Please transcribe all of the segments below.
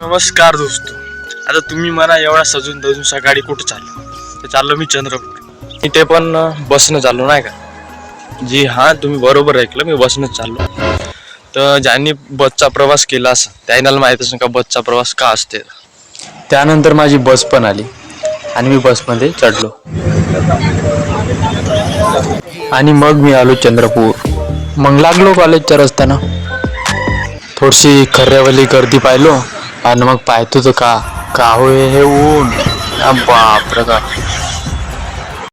नमस्कार दोस्तो. आता तुम्ही मला एवढा सजून धजून सकाळी कुठं चाललो? तर चाललो मी चंद्रपूर. मी ते पण बसनं चाललो नाही का? जी हां, तुम्ही बरोबर ऐकलं, मी बसनंच चाललो. तर ज्यांनी बसचा प्रवास केला असं त्यांना माहीत असेल का बसचा प्रवास का असते. त्यानंतर माझी बस पण आली आणि मी बसमध्ये चढलो आणि मग मी आलो चंद्रपूर. मग लागलो कॉलेजच्या रस्त्यानं. थोडीशी खऱ्यावाली गर्दी पाहिलो आणि मग पाहतो तर का होय हे ऊन. बापरे का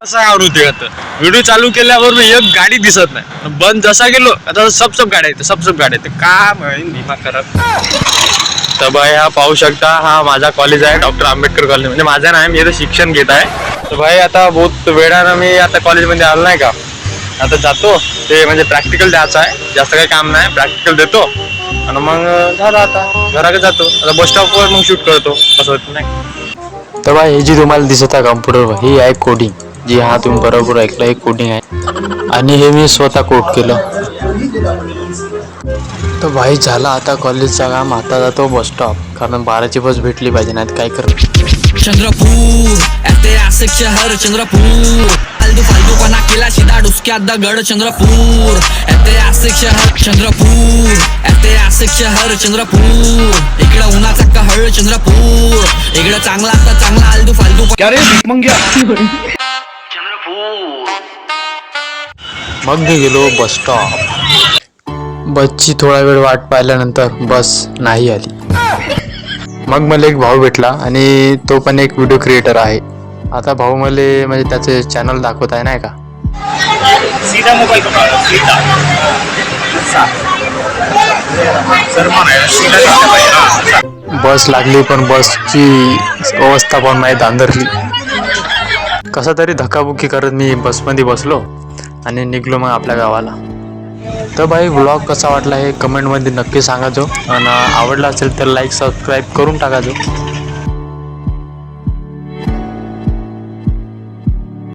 कसं आवड होते आता. व्हिडिओ चालू केल्यावर मी एक गाडी दिसत नाही. बंद जसा गेलो आता सब गाड्या येते सब गाड्या येते का भीमा करत. तर भाई हा पाहू शकता, हा माझा कॉलेज आहे डॉक्टर आंबेडकर कॉलेज. म्हणजे माझं नाही, मी इथं शिक्षण घेत आहे. तर भाई आता बहुत वेळानं मी आता कॉलेजमध्ये आलो नाही का. आता जातो ते म्हणजे प्रॅक्टिकल द्यायचं आहे. जास्त काही काम नाही, प्रॅक्टिकल देतो आणि मग झालं. आता घराकडे जातो. आता बस स्टॉपवर मग शूट करतो कसं होतं नाही. तर भाई हे जी तुम्हाला दिसत आहे कम्प्युटरवर ही आहे कोडिंग. जी हा तुम्ही बरोबर ऐकलं, हे कोडिंग आहे आणि हे मी स्वतः कोड केलं. तर भाई झाला आता कॉलेजचा काम. आता जातो बस स्टॉप, कारण 12ची बस भेटली पाहिजे, नाही काय करत. चंद्रपूर ऐतिहासिक शहर चंद्रपूर. फालतूपणा केला शिदा डुसक्यात दगड चंद्रपूर. ऐतिहासिक शहर चंद्रपूर. ऐतिहासिक शहर चंद्रपूर. इकडं उन्हाचा कहळ चंद्रपूर. इकडं चांगला तर चांगला आलदू फालतू चंद्रपूर. मग मी गेलो बस स्टॉप. बसची थोडा वेळ वाट पाहिल्यानंतर बस नाही आली. मग मला एक भाऊ भेटला आणि तो पण एक व्हिडिओ क्रिएटर आहे. आता भाऊ मला म्हणजे त्याचे चॅनल दाखवत आहे नाही का. बस लागली पण बसची अवस्था पण नाही दांदरली. कसा तरी धक्काबुक्की करत मी बसमध्ये बसलो आणि निघलो मग आपल्या गावाला. तर भाई व्लॉग कसा वाटला हे कमेंटमध्ये नक्की सांगायचो आणि आवडला असेल तर लाईक सबस्क्राईब करून टाकायचो.